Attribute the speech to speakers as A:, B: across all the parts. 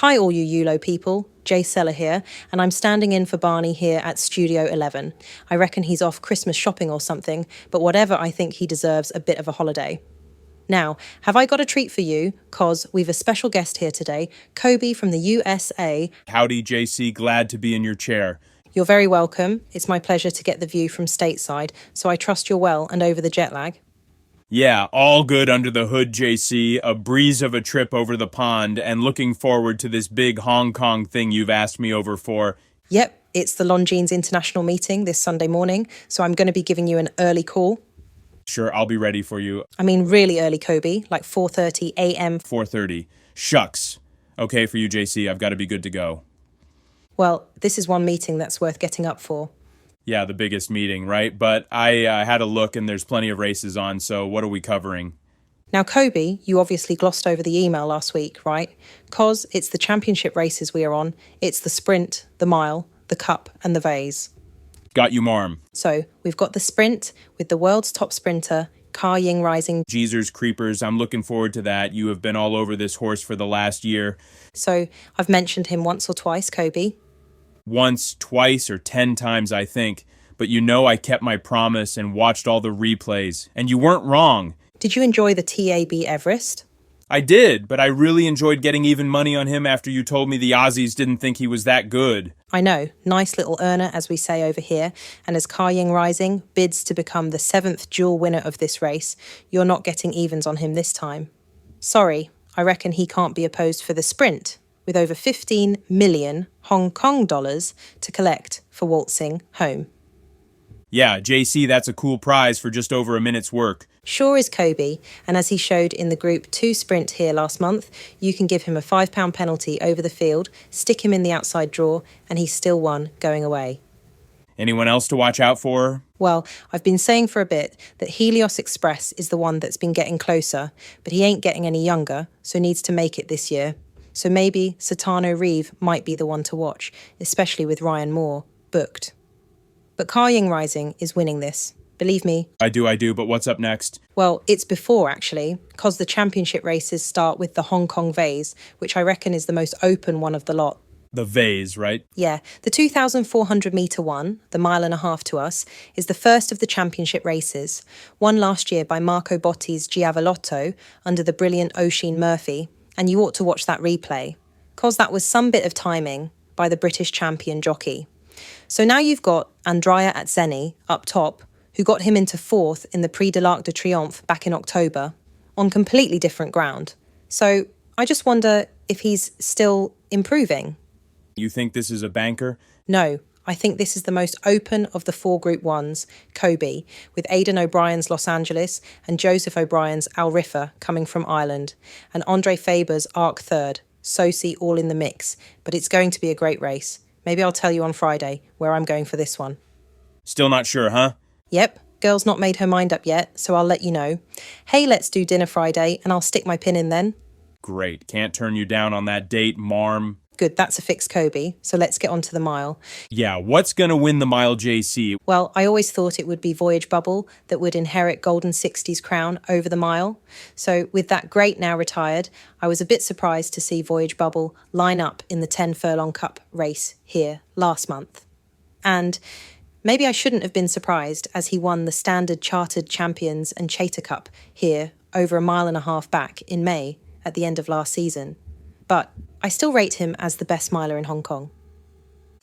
A: Hi all you Yuulo people, Jaysella here, and I'm standing in for Barney here at Studio 11. I reckon he's off Christmas shopping or something, but whatever, I think he deserves a bit of a holiday. Now, have I got a treat for you? 'Cause we've a special guest here today, Koby from the USA.
B: Howdy, JC. Glad to be in your chair.
A: You're very welcome. It's my pleasure to get the view from Stateside, so I trust you're well and over the jet lag.
B: Yeah, all good under the hood, JC. A breeze of a trip over the pond, and looking forward to this big Hong Kong thing you've asked me over for.
A: Yep, it's the Longines International meeting this Sunday morning, so I'm going to be giving you an early call.
B: Sure, I'll be ready for you.
A: I mean really early, Koby, like 4:30 a.m.
B: 4:30. Shucks. Okay for you, JC. I've got to be good to go.
A: Well, this is one meeting that's worth getting up for.
B: Yeah, the biggest meeting, right? But I had a look and there's plenty of races on, so what are we covering?
A: Now, Koby, you obviously glossed over the email last week, right? 'Cause it's the championship races we are on. It's the Sprint, the Mile, the Cup and the Vase.
B: Got you, marm.
A: So we've got the Sprint with the world's top sprinter, Ying Rising.
B: Geezers creepers, I'm looking forward to that. You have been all over this horse for the last year.
A: So I've mentioned him once or twice, Koby.
B: Once, twice, or 10 times, I think. But you know I kept my promise and watched all the replays. And you weren't wrong.
A: Did you enjoy the TAB Everest?
B: I did, but I really enjoyed getting even money on him after you told me the Aussies didn't think he was that good.
A: I know, nice little earner, as we say over here. And as Ying Rising bids to become the 7th dual winner of this race, you're not getting evens on him this time. Sorry, I reckon he can't be opposed for the Sprint, with over 15 million Hong Kong dollars to collect for waltzing home.
B: Yeah, JC, that's a cool prize for just over a minute's work.
A: Sure is Koby, and as he showed in the Group 2 Sprint here last month, you can give him a £5 penalty over the field, stick him in the outside draw, and he still won going away.
B: Anyone else to watch out for?
A: Well, I've been saying for a bit that Helios Express is the one that's been getting closer, but he ain't getting any younger, so needs to make it this year. So maybe Satano Reeve might be the one to watch, especially with Ryan Moore booked. But Ying Rising is winning this. Believe me.
B: I do, but what's up next?
A: Well, it's before, actually, because the championship races start with the Hong Kong Vase, which I reckon is the most open one of the lot.
B: The Vase, right?
A: Yeah, the 2,400 metre one, the mile and a half to us, is the first of the championship races, won last year by Marco Botti's Giavellotto under the brilliant Oisin Murphy, and you ought to watch that replay, because that was some bit of timing by the British champion jockey. So now you've got Andrea Atzeni up top, who got him into 4th in the Prix de l'Arc de Triomphe back in October, on completely different ground. So I just wonder if he's still improving.
B: You think this is a banker?
A: No, I think this is the most open of the 4 Group 1s, Koby, with Aidan O'Brien's Los Angeles and Joseph O'Brien's Al Riffa coming from Ireland, and Andre Faber's Arc 3rd, Sosi all in the mix, but it's going to be a great race. Maybe I'll tell you on Friday where I'm going for this one.
B: Still not sure, huh?
A: Yep, girl's not made her mind up yet, so I'll let you know. Hey, let's do dinner Friday, and I'll stick my pin in then.
B: Great, can't turn you down on that date, marm.
A: Good, that's a fixed, Koby, so let's get on to the mile.
B: Yeah, what's gonna win the mile, JC?
A: Well, I always thought it would be Voyage Bubble that would inherit Golden 60's crown over the mile. So with that great now retired, I was a bit surprised to see Voyage Bubble line up in the 10 Furlong Cup race here last month. And maybe I shouldn't have been surprised, as he won the Standard Chartered Champions and Chater Cup here over a mile and a half back in May at the end of last season. But I still rate him as the best miler in Hong Kong.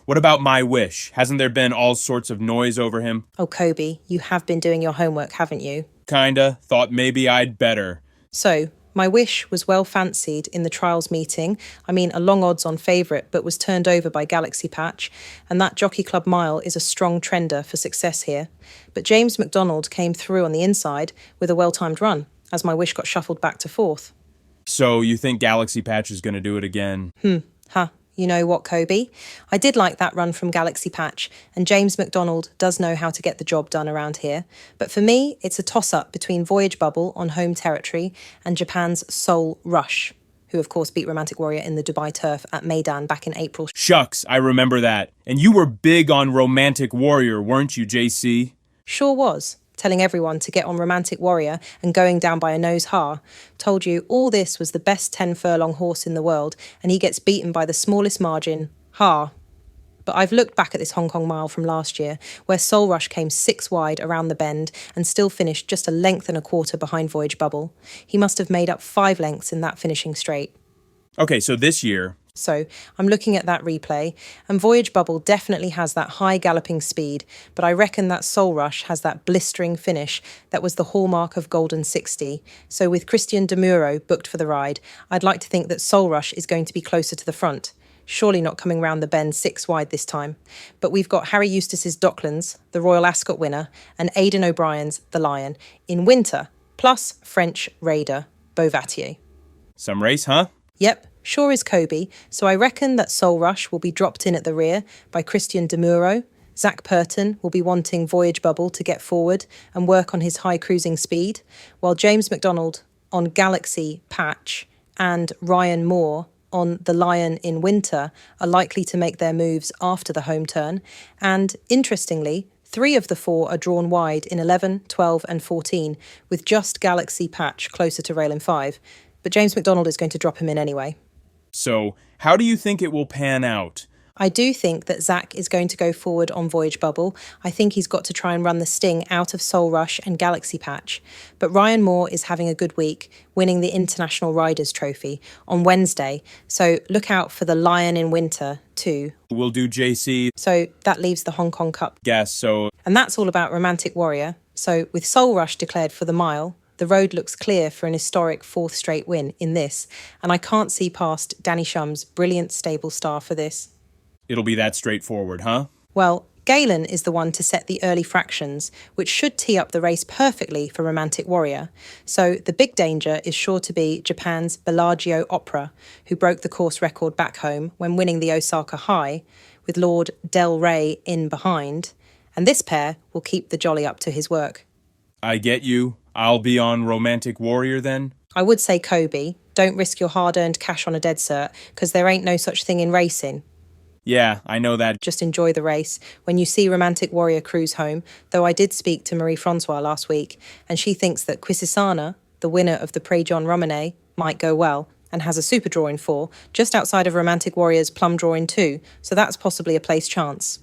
B: What about My Wish? Hasn't there been all sorts of noise over him?
A: Oh, Koby, you have been doing your homework, haven't you?
B: Kinda. Thought maybe I'd better.
A: So, My Wish was well fancied in the trials meeting. I mean, a long odds-on favourite, but was turned over by Galaxy Patch, and that Jockey Club Mile is a strong trender for success here. But James McDonald came through on the inside with a well-timed run, as My Wish got shuffled back to 4th.
B: So you think Galaxy Patch is gonna do it again?
A: You know what, Koby? I did like that run from Galaxy Patch, and James McDonald does know how to get the job done around here. But for me, it's a toss-up between Voyage Bubble on home territory and Japan's Soul Rush, who of course beat Romantic Warrior in the Dubai Turf at Meydan back in April.
B: Shucks, I remember that. And you were big on Romantic Warrior, weren't you, JC?
A: Sure was. telling everyone to get on Romantic Warrior and going down by a nose ha. Told you all this was the best 10-furlong horse in the world, and he gets beaten by the smallest margin. Ha. But I've looked back at this Hong Kong Mile from last year, where Soul Rush came 6 wide around the bend and still finished just a length and a quarter behind Voyage Bubble. He must have made up 5 lengths in that finishing straight.
B: Okay, so this year...
A: So I'm looking at that replay, and Voyage Bubble definitely has that high galloping speed, but I reckon that Soul Rush has that blistering finish that was the hallmark of Golden 60. So with Christian De Muro booked for the ride, I'd like to think that Soul Rush is going to be closer to the front. Surely not coming round the bend 6 wide this time. But we've got Harry Eustace's Docklands, the Royal Ascot winner, and Aidan O'Brien's The Lion, in winter, plus French Raider, Beauvatier.
B: Some race, huh?
A: Yep, sure is Koby, so I reckon that Soul Rush will be dropped in at the rear by Christian De Muro. Zach Purton will be wanting Voyage Bubble to get forward and work on his high cruising speed, while James McDonald on Galaxy Patch and Ryan Moore on The Lion in winter are likely to make their moves after the home turn. And interestingly, 3 of the 4 are drawn wide in 11, 12 and 14, with just Galaxy Patch closer to rail in 5. But James McDonald is going to drop him in anyway.
B: So, how do you think it will pan out?
A: I do think that Zach is going to go forward on Voyage Bubble. I think he's got to try and run the sting out of Soul Rush and Galaxy Patch. But Ryan Moore is having a good week, winning the International Riders' Trophy on Wednesday. So look out for the Lion in winter too.
B: We'll do JC.
A: So that leaves the Hong Kong Cup.
B: Yes, so...
A: And that's all about Romantic Warrior. So with Soul Rush declared for the mile, the road looks clear for an historic 4th straight win in this. And I can't see past Danny Shum's brilliant stable star for this.
B: It'll be that straightforward, huh?
A: Well, Galen is the one to set the early fractions, which should tee up the race perfectly for Romantic Warrior. So the big danger is sure to be Japan's Bellagio Opera, who broke the course record back home when winning the Osaka High, with Lord Del Rey in behind. And this pair will keep the jolly up to his work.
B: I get you. I'll be on Romantic Warrior then?
A: I would say Koby, don't risk your hard-earned cash on a dead cert, because there ain't no such thing in racing.
B: Yeah, I know that.
A: Just enjoy the race when you see Romantic Warrior cruise home, though I did speak to Marie-Francois last week, and she thinks that Quisisana, the winner of the Prix John Romanet, might go well, and has a super draw in 4, just outside of Romantic Warrior's plum draw in 2, so that's possibly a place chance.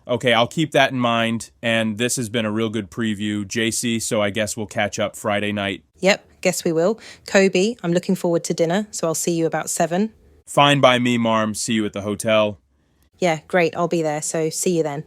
B: Okay, I'll keep that in mind, and this has been a real good preview, JC, so I guess we'll catch up Friday night.
A: Yep, guess we will. Koby, I'm looking forward to dinner, so I'll see you about 7.
B: Fine by me, Marm. See you at the hotel.
A: Yeah, great, I'll be there, so see you then.